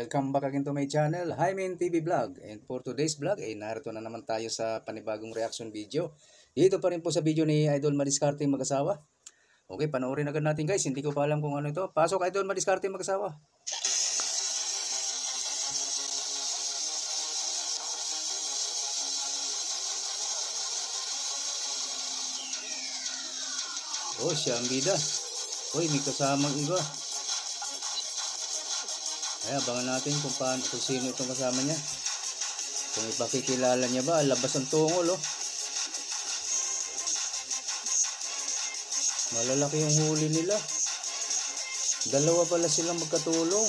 Welcome back again to my channel, Hymen TV Vlog. And for today's vlog, narito na naman tayo sa panibagong reaction video. Dito pa rin po sa video ni Idol Madiskarte mag-asawa. Okay, panoorin agad natin guys. Hindi ko pa alam kung ano ito. Pasok Idol Madiskarte mag-asawa. Oh, siya ang bida. Uy, may kasamang iba. Ay, abangan natin kung sino itong kasama niya. Kung ipakikilala niya ba, labas ang tungol, oh. Malalaki yung huli nila. Dalawa pala silang magkatulong.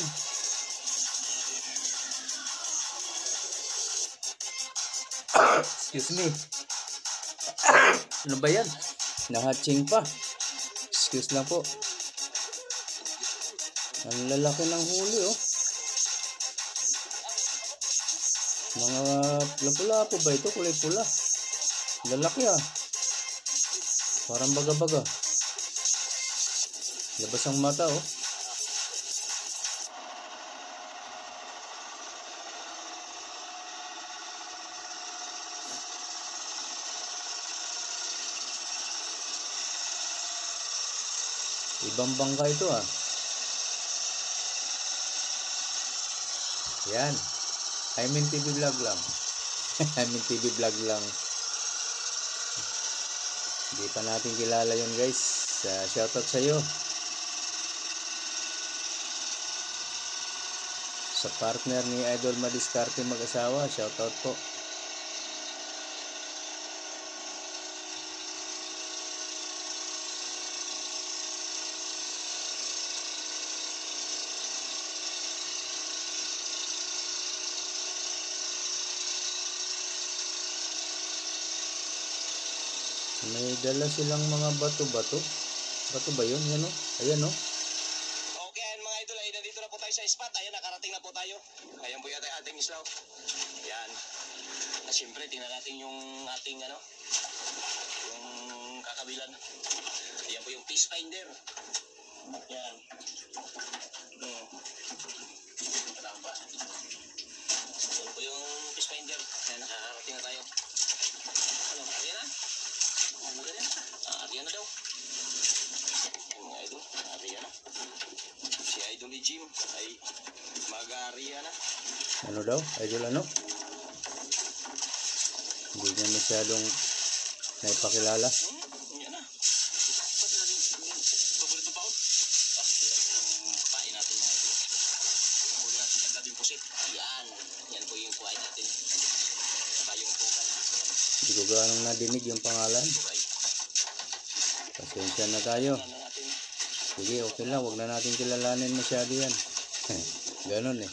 Excuse me. Ano ba yan? Nahatching pa. Excuse lang po. Ang lalaki ng huli, oh. Mga lapu-lapu ba ito? Kulay pula. Lalaki, ah. Parang baga-baga. Labas ang mata, oh. Ibang bangka ito, ah. Yan. Hymen TV Vlog lang. Hymen TV Vlog lang. Hindi pa natin kilala yun guys. Shoutout sa iyo. Sa partner ni Idol Madiskarte mag-asawa. Shoutout po. May dala silang mga bato-bato. Bato ba yun? Yan, oh. Ayan, oh. Okay, mga idol, ay nandito na po tayo sa spot. Ayan, nakarating na po tayo. Ayan po yung ating islaw. Yan. Siyempre, tingnan natin yung ating, yung kakabilan. Ayan po yung fish finder. Yan. Karamba. Ayan po yung fish finder. Ayan, nakarating na tayo. Ano, ayan na? Ariyan na daw. Mga idol, ariyan na. Si Idol Jim ay mag-ariyan na. Ano daw? Idol ano? Hindi niya masyadong naipakilala. Yan na. Paborito pa ako. Pain natin mga idol. Huli natin ang gabing pusit. Yan. Yan po yung kuhain natin. Saka yung tukan. Hindi ko ganong nadinig yung pangalan. Pasensya na tayo. Sige, okay lang. Huwag na natin kilalanin masyado yan. Ganon eh.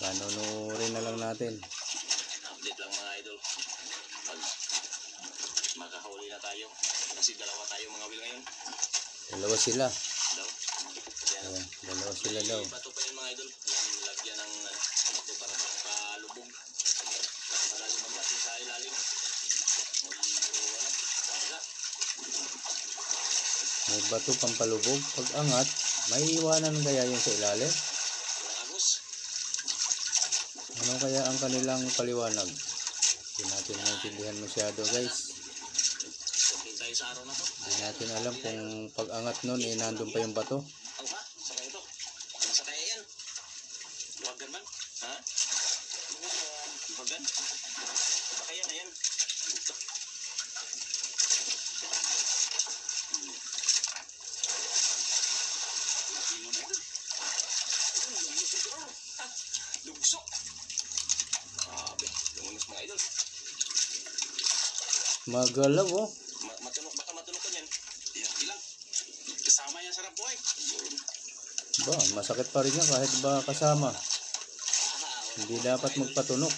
Panunurin na lang natin. Update lang mga idol. Pag makahuli na tayo. Kasi dalawa tayo mga will ngayon. Dalawa sila. Daw. Ayan, dalawa sila daw. Bato pa yun mga idol. Yan, lagyan ng bato para pang palubog. Malalim ang natin sa ilalim. May bato pampalubog. Pag angat, may iwanan kaya yung sa ilalim? Ano kaya ang kanilang paliwanag? Hindi natin maintindihan masyado guys. Hindi natin alam kung pag angat nun nandun pa yung bato. Lugso. Grabe, lumunok mga idol. Magalaw oh. Matulog, baka matulog ko yan. Ilang. Kasama yan sa rambuhay. Ba, masakit pa rin yan kahit ba kasama. Hindi dapat magpatunok.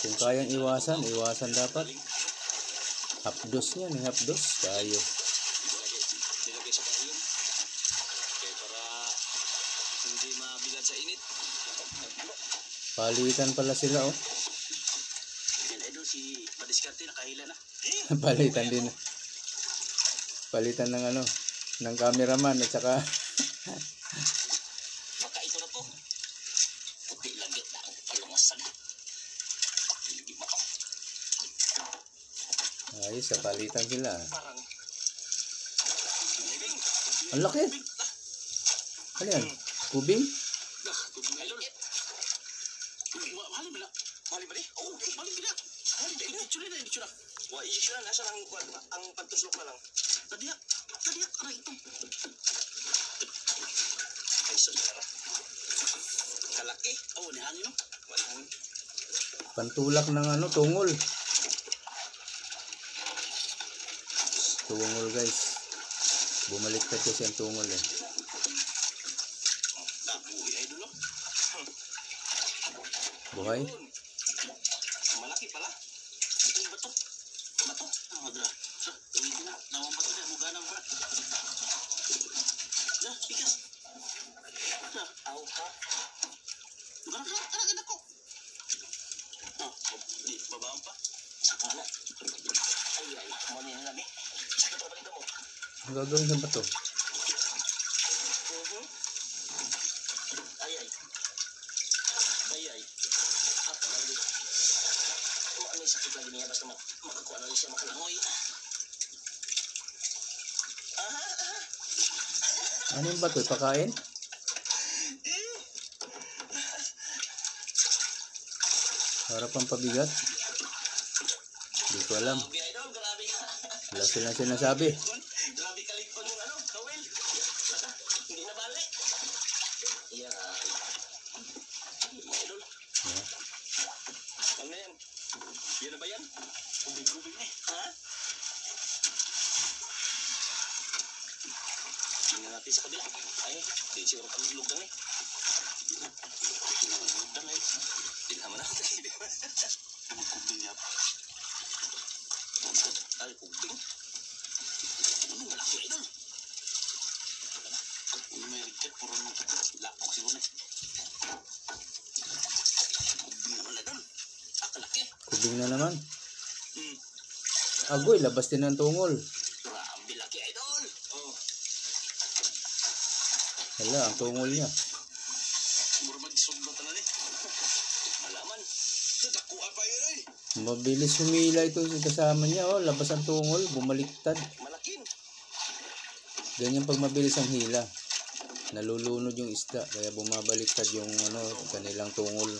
Kung kayang iwasan, iwasan dapat. Hapdos yan, hapdos. Tayo. Nilagay sa patuloy. Okay, para hindi mabigat sa init. Palitan pala sila oh. Yan idol, si Madiskarte nakahila na. Palitan din. Palitan ng ng cameraman at saka Baka ito na to. Puti lang yun na ang palungasan. Hindi mo. Ayos, sa palitan sila. Parang... Ang laki. Ano yan? Kubing? Maliit. Mahalin ba na? Mahalin ba na? Oo, mahalin ba na? Mahalin ba na? Itsura na, itsura. Wah, itsura na. Nasa ang pagtuslok na lang. Tadiyak, aray ito. Ay, sundara. Kalaki. Oo, nihangin no? Walang. Pantulak ng ano, tungol. Tungol guys. Bumaliktad kasi ang tungol eh. Buhay ay dulo. Buhay? Malaki pala. Ito yung bato. Bato. Madra. So, gawin na. Nawang bato na. Muganang pa. Na, ikas. Na, aw ka. Muganang ka. Talaga na ko. Ah, di, babaan pa. Saka na. Ay, mo niya namin. Sakit pa balik mo. Ang gagawin sa bato? Ay. Apa lagi? Kung ano yung sakit lagi niya, basta makakuha na rin siya makalangoy. Ano yung bato? Pakain? Para pang pabigat? Hindi ko alam. Grabe, idol, grabe. Wala silang sinasabi. Grabe kalikon yung ano, kawil. Hindi na balik. Yeah. Idol. Ano yan? Yan na ba yan? Ubig-ubig na eh. Ha? Tingnan natin sa kabila. Ay, di siguro kami lugdang eh. Lugdang eh. Tingnan mo na. Ang kubing niya. Ay, kubing. Ano, malaki idol. Ano may rigkat, puro lakok siguro eh. Kubing naman idol. Kalaki. Kubing na naman. Agoy, labas din ang tungol. Grabe laki idol. Oh. Hala, ang tungol niya. Mura mag-sundot na ni. Malaman. Nakakuha pa yun eh. Mabilis humila ito sa kasama niya. Oh, labas ang tungol, bumaliktad. Malakin. Ganyan pag mabilis ang hila. Nalulunod yung isda, kaya bumabaliktad yung ano, kanilang tungol.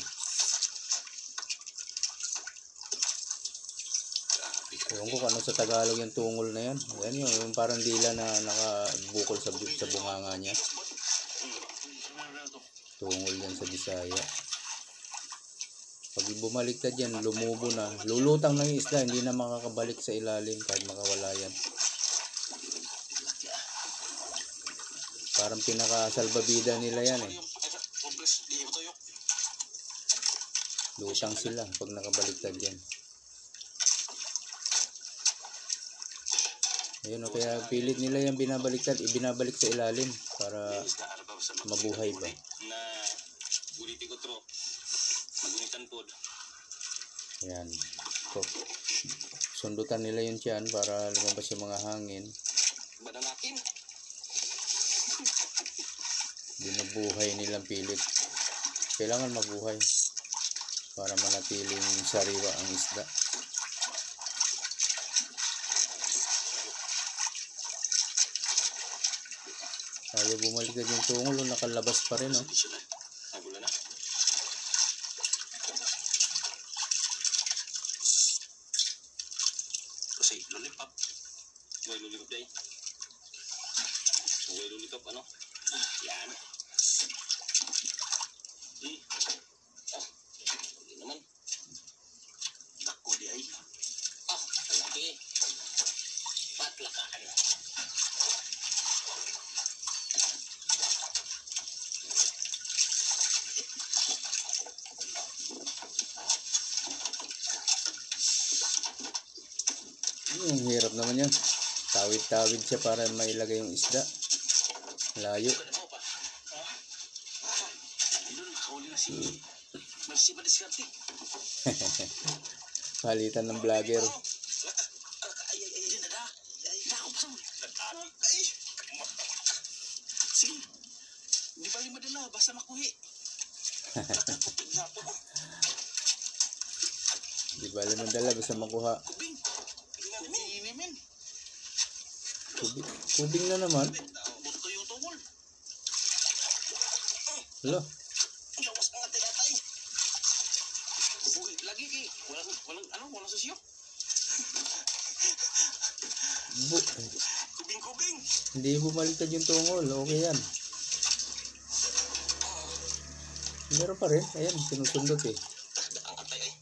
Ewan ko kung ano sa Tagalog yung tungol na yan. Yan yung parang dila na nakabukol sa bunganga niya. Tungol yan sa Bisaya. Pag bumaliktad yan, lumubo na. Lulutang na yung isda, hindi na makakabalik sa ilalim kahit makawala yan. Parang pinakasalbabida nila yan eh. Lutang sila pag nakabaliktad yan. Ayun o, kaya pilit nila yung binabaliktad, ibinabalik sa ilalim para mabuhay ba. Na gunitin ko tro. Magunitan po. Ayan. So, sundutan nila yung tiyan para lumabas yung mga hangin. Badanakin. Binubuhay nilang pilit. Kailangan mabuhay para manatiling sariwa ang isda. Ayaw bumaliktad yung tungol, nakalabas pa rin, oh. Nagula na. Kasi lollipop. Huwag lollipop day. Huwag lollipop ano? Yan. Hindi naman. Ako di ay. Laki. Patlakaan. Ang hirap naman yan. Tawid-tawid siya para mailagay yung isda. Layo. Palitan ng vlogger. Di bali madala, basta makuhi. Napo ko. Di bali mandala basta makuha. Kubing. Ini men. Kubing na naman. Buto yung tungol. Hala. Lawas ang atay-atay. Lagi kay walang sosyo. Kubing. Hindi bumaliktad yung tungol. Okay yan. Meron pa rin. Ayan, sinusundot eh. Ang atay ay.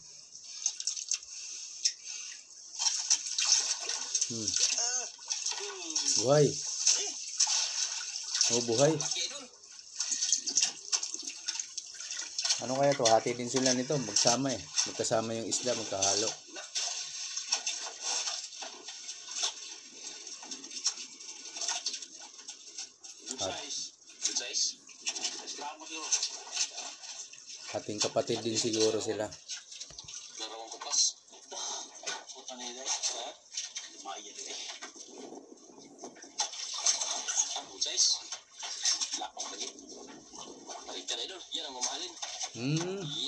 Buhay. Oh, buhay. Ano kaya to? Hati din sila nito. Magsama eh. Magkasama yung isda. Magkahalo. Good size. Ating kapatid din siguro sila. Larawang kupas. Puta na yun eh. Lumayan eh. Good size. Lapang lagi. Balik ka na idol. Yan ang mamahalin.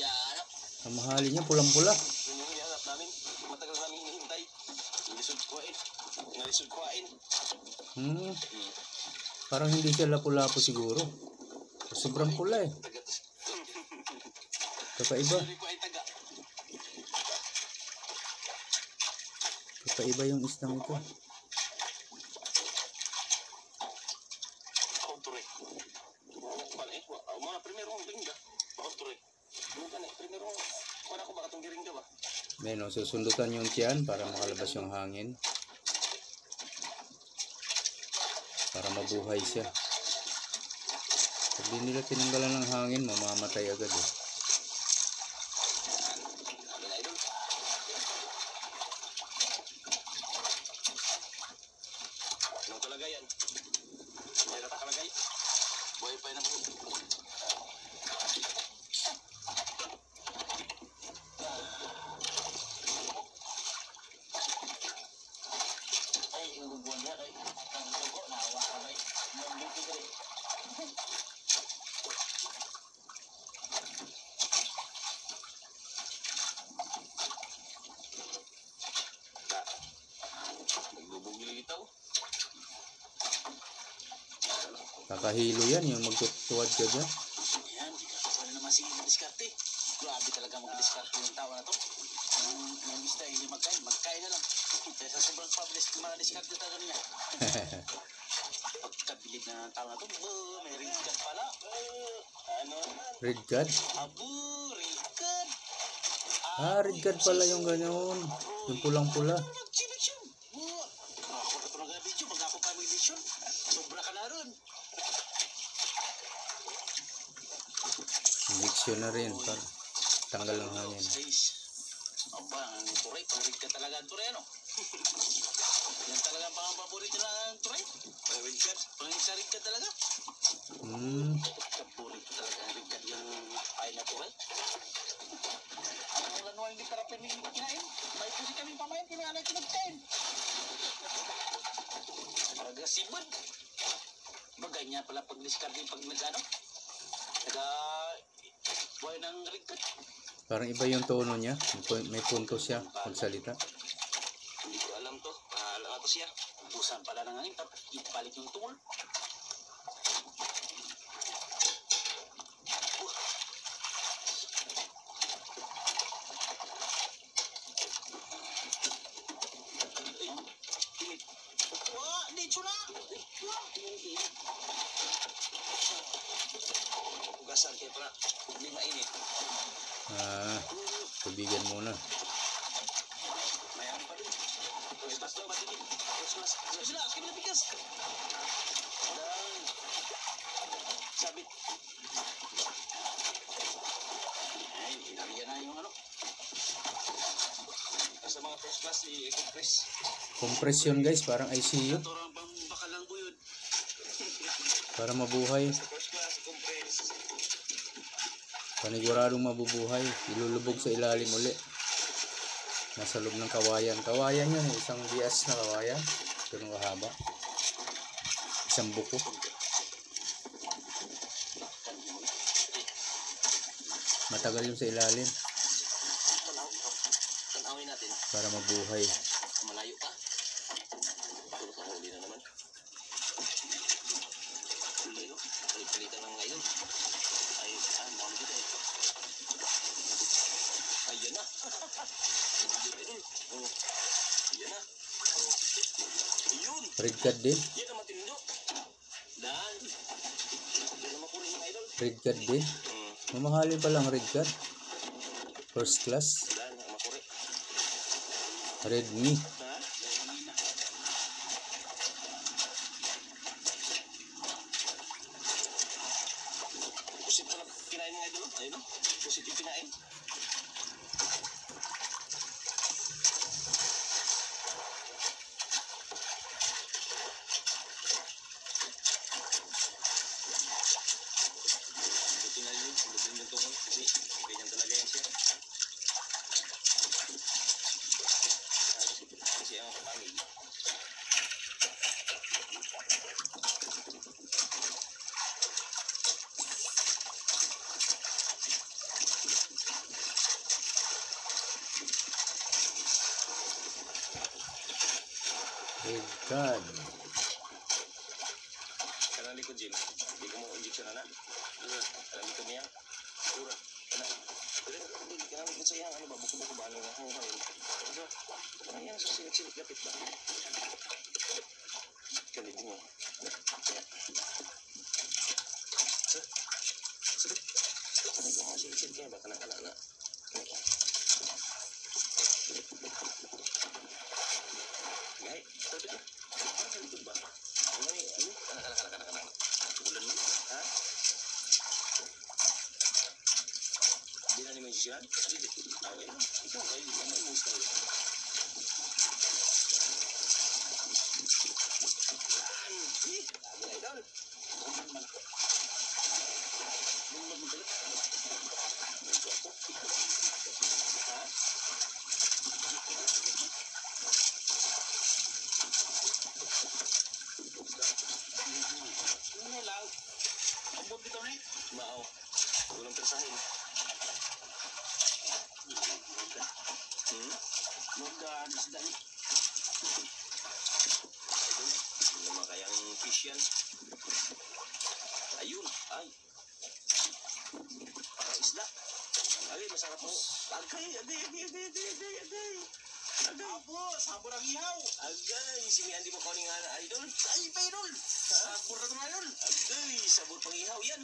Yan. Ang mahalin niya, pulang-pula. Yun yung hihanap namin. Matagal namin hinihintay. Nalisod kuhain. Parang hindi siya lapu-lapu siguro. Sobrang pula eh. Kakaiba. Kakaiba yung isdang ito. Meron, susundutan yung tiyan para makalabas yung hangin. Para mabuhay siya. Pag di nila tinanggalan ng hangin, mamamatay agad eh. Anong kalagayan? May rata kalagay? Buhay pa na po. Ay, yung buwan niya kay ang dugo, nahawa ka kay yung lipi ka rin. Nagbubugilitaw. Kakahilo yan, yung magtutuwad ka dyan. Ayan, wala naman sige mag-diskarte. Grabe talaga mag-diskarte yung tao na to. Yung isda hindi magkain na lang. Kaya sa sobrang pabilis, mga-diskarte talaga niya. Pagkabilib na ng tao na to, may ring card pala. Ano? Red card? Abo, ring card. Red card pala yung ganyan. Yung pulang-pula. Mag-chibichon. Ako na talaga video, mag-ako pa mo edition. Sobra ka na ron. Diksyon na rin para tanggal ng hangin. Aba, ang turay, pang-rig ka talaga ang turay, ano? Yan talaga ang paborito na ang turay. Pang-rig ka talaga. Paborito talaga ang rig ka yung ay na turay. Ang lanual hindi para pwedeng kinain. May pusi kami pamayan, kinaanay kinagkain. Agresibad. Bagay niya pala pag-discard yung pag nag-ano. Buhay ng rig ka. Parang iba yung tono niya. May punto siya magsalita. Hindi ko alam to. Pahala ko siya. Busan pala ng hangin. Tapos ipalit yung tungol. Wah, dito na. Ugasan kayo pala. Hindi mainit. Tubigan muna. Mayroon pa rin. Christmas daw, matinig. Christmas. Sila, akin na bigas. Dan. Sabit. Ay, inariyan na yung ano. Sa mga first class, i-compress. Compress yun guys, parang ICU. Torang pang bakalang buyod. Para mabuhay. Sa first class, i-compress. Paniguradong mabubuhay. Ilulubog sa ilalim uli. Nasa loob ng kawayan. Kawayan yun, isang bias na kawayan. Ganun kahaba. Isang buko. Matagal yung sa ilalim Tanawin natin. para mabuhay. Malayo pa. Puro ka huli na naman. Huli no? Palit-palitan lang ngayon. Ay, mahal dito eh. Ayan na. Ayan na. Ayun. Red card din. Yan ang matinindo. Dan. Yan ang makunin yung idol. Red card din. Mamahalin pa lang red card. First class. Dan ang makuri. Redmi. Ha? Pusit pala kinain mga idol. Ayun no? Pusit yung kinain. Buti na yun. Buti yung tungon. Kasi ganyan talaga yan siya. Kasi ang kapangil. Red card. Kanang likod, Jim. Hindi ko mo injection na na. Kanang likod niya. Pura. Kanang likod sa iyang ano ba? Buko-buko ba? Ano nga? Ano ba yun? Kanang yan sa silik-silik lapit ba? Kalit niya. Sabi. Kanang mga silik-silik niya ba? Kanang na. Gay, sabi ka. Kanang sa likod ba? Ano yun? Kanang. Ulan mo? Ha? Hindi na naman siya? Okay. Ikaw kayo. Ano yung musta yun? Idol. Ha? Ano lang? Abot dito na eh. Mao. Walang persahin. Magdaan isda ni. Hindi naman kayang fish yan. Ayun. Ay. Parang isda. Ay, masarap mo. Agay. Abo, sabor ang ihaw. Agay, sinihan di mo kauning idol. Ay, pa idol. Sabor na ito idol. Agay, sabor pang ihaw yan.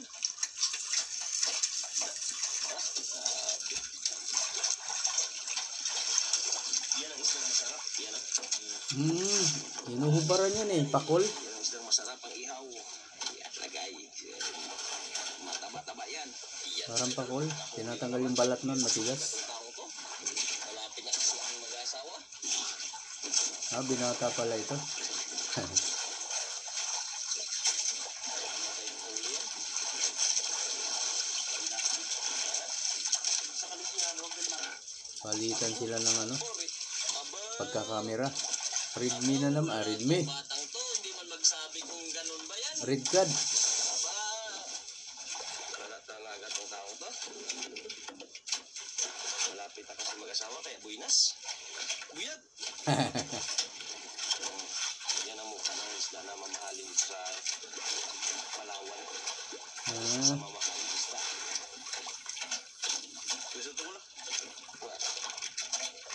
Yan ang isdang masarap. Yan ang. Hinuhubaran yan eh. Pakol. Yan ang isdang masarap ang ihaw. Yan, lagay. Mataba-taba yan. Yan. Parang pakol. Tinatanggal yung balat nun. Matigas. Itong tao to. Malapit na kasi ang mag-asawa. Binata pala ito. Palitan sila ng ano, pagkakamera. Redmi na naman. Redmi. Batang to, hindi man magsabi kung ganun ba yan. Red card. Aba, wala talaga tong tao to. Malapit na kasi mag-asawa kaya buinas. Buyag. Yan ang mukha ng isda na mamahalin sa Palawan. Sa mamahalin isda. Gusto ito ko lang.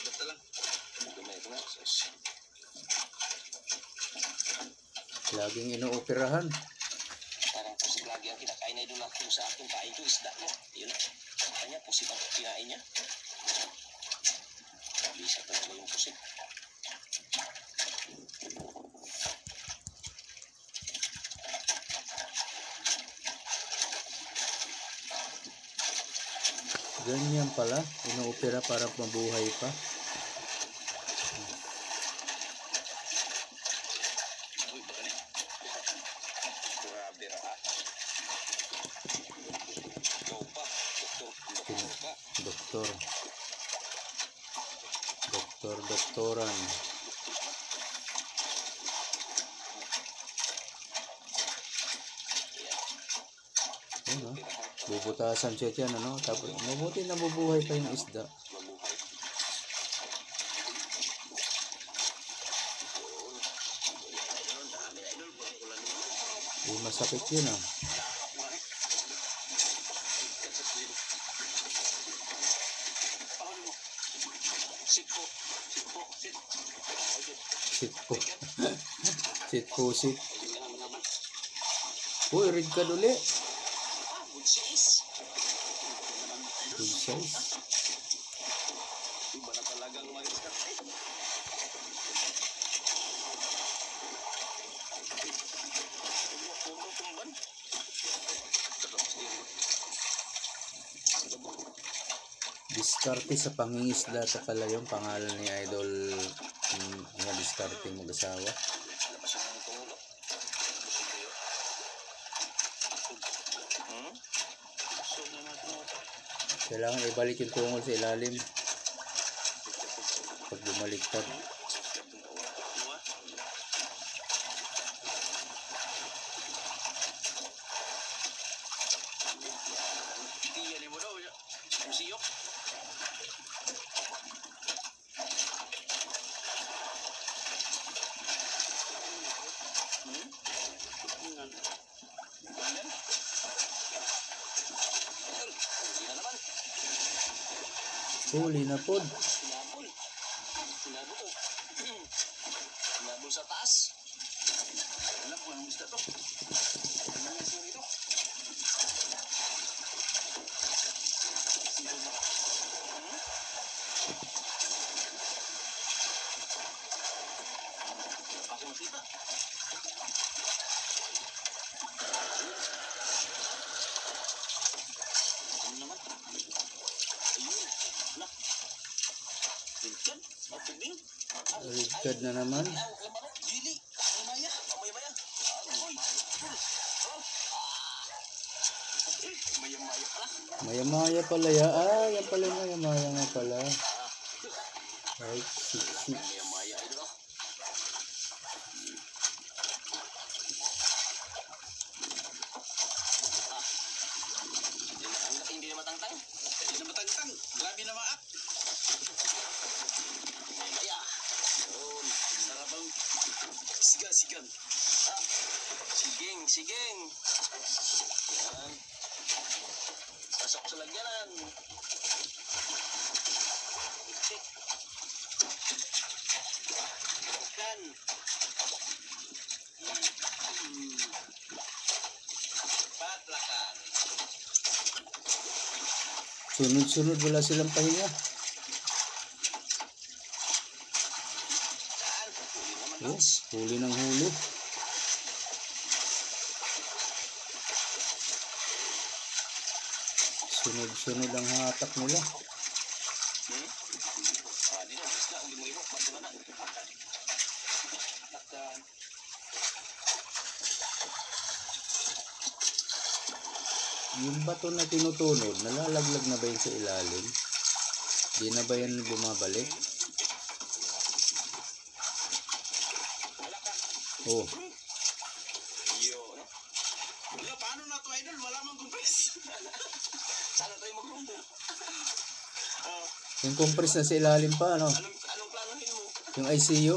Basta lang. Gamay ito nga. Laging inooperahan. Parang pusit lagi ang kinakain na idol ako sa akin kain ko isda mo. Yun na. Kanya pusit ang kinain niya. Bisa talaga yung pusit. Ganyan pala. Inoopera para mabuhay pa. Doktoran. Ayun, Bubutasan siya dyan, ano? Tapos, mabuti nabubuhay pa yung isda. Mabuhay. Idol, dami idol. Ulan naman. Eh, masakit yun, ah. Sitpo. Sitpo. Sit. Sitpo. Sitpo. Uy, red card uli. Good size. Good size. Iba na talagang mag-discard. Tumban. Diskarte sa pangingisda sa pala yung pangalan ni Idol, mga diskarte mag-asawa. Labas ang tumulo. Kailangan ibalik yung tungol sa ilalim pag bumaliktad. Huli na pod. Sinabol. Sinabol ko. Sinabol sa taas. Alam ko anong isda to. Ano nga siya dito? Sinabol na. Ako makita. Ano naman? Ayun. Nak. Tingkan. Matubing. Red card na naman. Lamarok. Dili. Mamaya. Mamaya. Agoy. Maya-maya pala. Maya-maya pala ya. Ah, yan pala maya-maya nga pala. Ay, sik. Maya-maya ito. Hindi na matangtang. Hindi na matangtang. Grabe na maak. Maya. Yun. Sarabang. Sigan. Ah. Siging. Yan. Pasok sa lagyanan. Kan. Patlakan. Sunod-sunod wala silang pahinga. Yan. Huli naman Oh, Lods. huli ng huli. Sunod-sunod ang hatak nila. Di na. Isla. Hindi mo ibok. Ba't na? Takdan. Yung bato na tinutunod, nalalaglag na ba yun sa ilalim? Di na ba yan bumabalik? Wala ka. Oh, Yo, no? Wala, paano na to, idol? Wala mang compress. Sana tayo mag-rumbo. yung compress na sa ilalim pa, ano? Anong planohin mo? Yung ICU?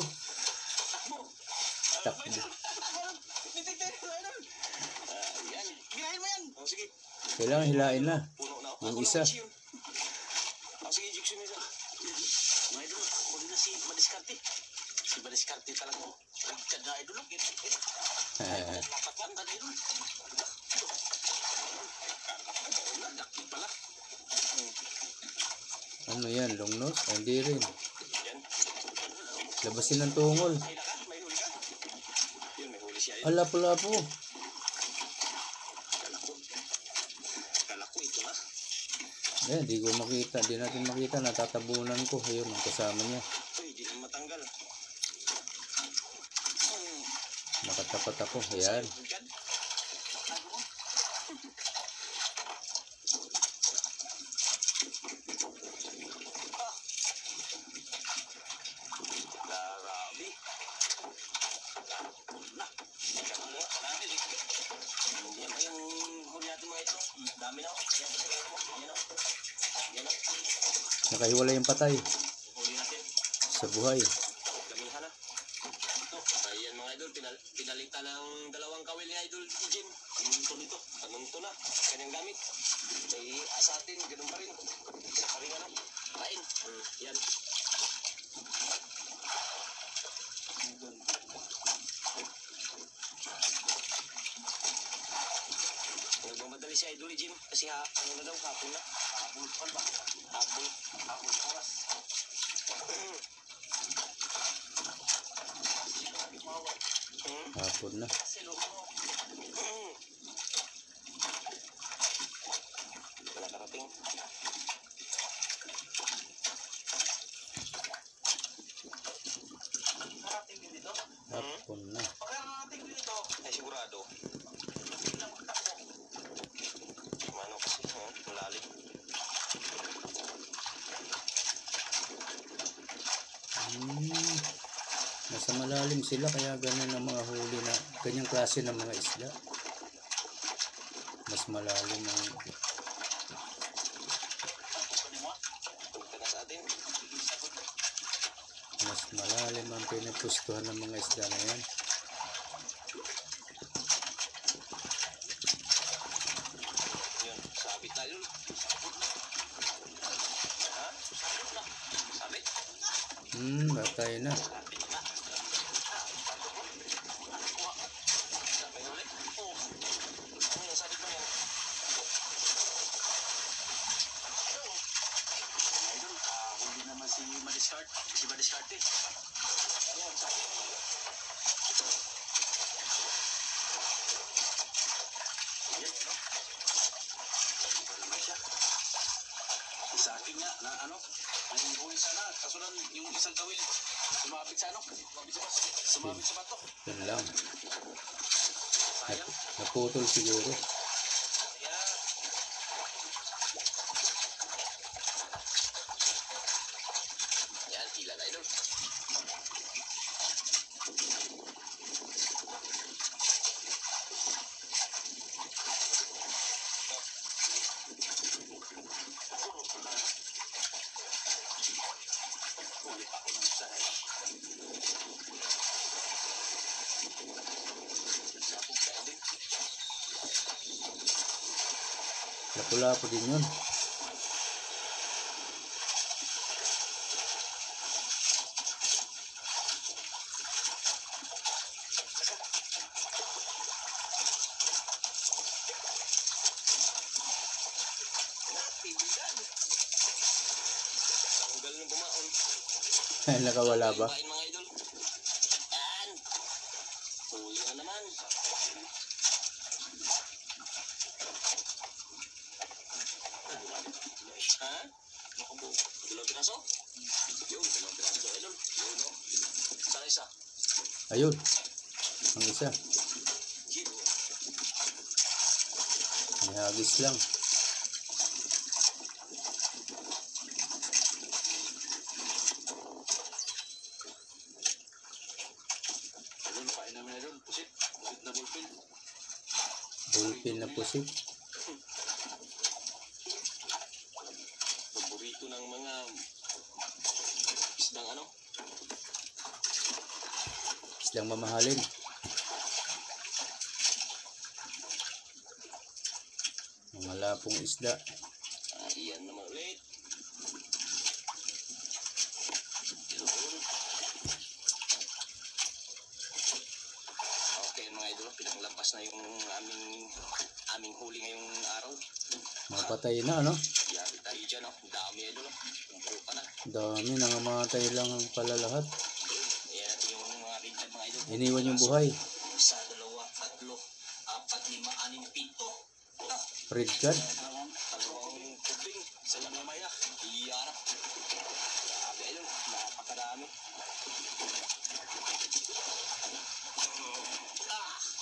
Takbo. Takbo. Titignan mo, idol. Yan. Girahin mo yan. Oh, sige. Kailangan hilain na. Puno na. Yung Ako na isa. mag-issue. Sige, Jigsaw nila. Mga idol, huli na si Madiskarte. Si Madiskarte talaga. Nagkad na, idol. Lapat lang, kan, idol. Laki pala. Ano yan? Long nose? Oh, hindi rin. Yan. Labasin ng tungol. May naka? May huli ka? Yun, may huli siya. Ala pala po. Kala ko ito na. Eh, di ko makita. Di natin makita. Natatabunan ko. Ayun, ang kasama niya. Uy, di na matanggal. Nakatapat ako. Ayan. Yan. Grabe. Na. Yan ba yung huli natin mga ito? Dami na ako. Yan o. Nakahiwalay yung patay Huli natin. sa buhay. Gamihan na. Ito. Ayan mga idol. Pinalitan ng dalawang kawil ni Idol Jim. Nito. Tanunto na. Kanyang gamit. Ay asa atin. Ganun pa rin. Isa pa rin ano. Kain. Yan. Nagmamadali si Idol Jim kasi ano na daw, hapon na. Hapon pa ba? Hapon oras. Hapon na. Wala karating. Karating din dito? Hapon na. Karating din dito? Ay sigurado. Mano kasi, malalim. Nasa malalim sila kaya ganun ang mga huli na ganyang klase ng mga isda. Mas malalim ang Punta na sa atin. mas malalim ang pinupustuhan ng mga isda na yan. Yun, sabit na yun. Ha? Sabit? Batay na. Sabit na. Sabay ulit? Oo. Ano yung sabit mo yan? Idol, huli naman si Madiscard. Si Madiscard eh. Ayan, sabit. Ayan, no? Iba naman siya. Sa akin nga, na ano, ang huli sana, kaso lang yung isang kawil, sumabit sa ano, sumabit sa bato. Yun lang. Sayang. Naputol siguro. Ayan. Yan, tila na idol. Huli pa ako ng isa. Sapong dahil din. Lapu-lapu din yun. Ibigan. Tanggal ng bumaon. Nakawala ba? Kain mga idol. Yan. Huli na naman. Ha? Dalawang piraso? Yun, dalawang piraso idol. Yun, no? Saan isa? Ayun. Ang isa. Jeep. May hagis lang. Idol, kain namin idol. Pusit. Pusit na bullpen. Bullpen na pusit. Paborito ng mga isdang ano? Islang mamahalin. Mga lapong isda. Iyan naman ulit. Yun. Okay mga idol, pinanglampas na yung aming huli ngayong araw. Mga patay na, ano? Yari tayo dyan, oh. Dami idol. Kumpuro ka na. Dami, nangamatay lang pala lahat. Ayan natin yung mga rintan mga idol. Iniwan yung buhay. Isa, dalawa, tatlo, apat, lima, anim, pito. Red card. Dalawang tubing sa lamamaya. Iyan na. Grabe idol, napakarami.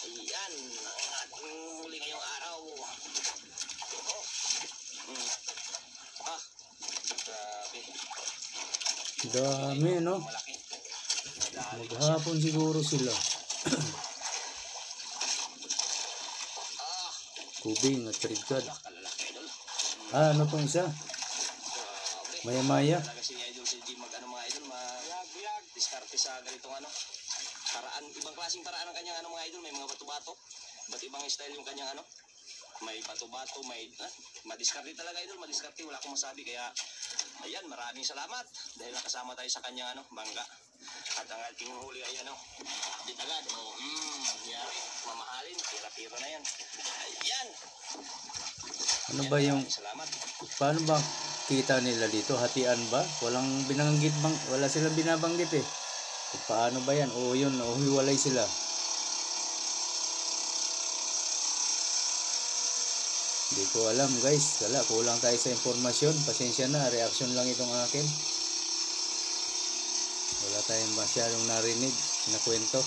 Ayan, ang ating huli ngayong araw. Grabe. Dami, no? Malaki. Maghapon siguro sila. Kubing at red card. Kalalaki idol. Ano tong isa? Okay. Maya-maya. Talaga si Idol si Jim mga idol, diskarte sa ganitong paraan, ibang klaseng paraan ng kanyang mga idol, may mga bato-bato, ba't ibang style yung kanyang may bato-bato, may madiskarte talaga idol, madiskarte, wala akong masabi, kaya ayan, maraming salamat dahil nakasama tayo sa kanyang bangga. At ang ating huli ay ditagad, yari, mamahalin, pira-pira na yan. Ayan. Ano ba yung, Salamat. paano ba kita nila dito? Hatian ba? Walang binanggit bang, wala silang binabanggit eh. Paano ba yan? O yun, o hiwalay sila. Hindi ko alam guys. Wala, kulang tayo sa impormasyon. Pasensya na, reaction lang itong akin. Wala tayong masyadong narinig na kwento.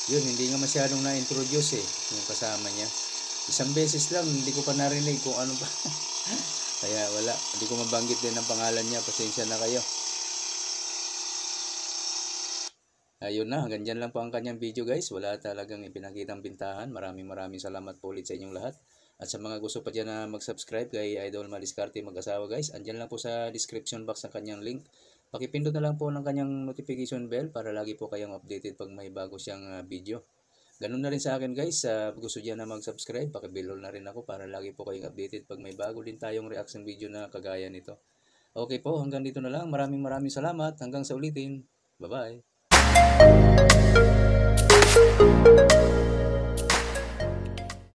Yun, hindi nga masyadong na-introduce eh, yung kasama niya. Isang beses lang, hindi ko pa narinig kung ano pa. Kaya wala, hindi ko mabanggit din ang pangalan niya. Pasensya na kayo. Ayun na, hanggang dyan lang po ang kanyang video guys. Wala talagang ipinakitang bintahan. Maraming salamat po ulit sa inyong lahat. At sa mga gusto pa dyan na mag-subscribe kay Idol Maliscarte mag-asawa guys, andyan lang po sa description box ang kanyang link. Pakipindot na lang po ng kanyang notification bell para lagi po kayong updated pag may bago siyang video. Ganun na rin sa akin guys, gusto dyan na mag-subscribe, pakibelol na rin ako para lagi po kayong updated pag may bago din tayong reaction video na kagaya nito. Okay po, hanggang dito na lang. Maraming salamat. Hanggang sa ulitin. Bye-bye.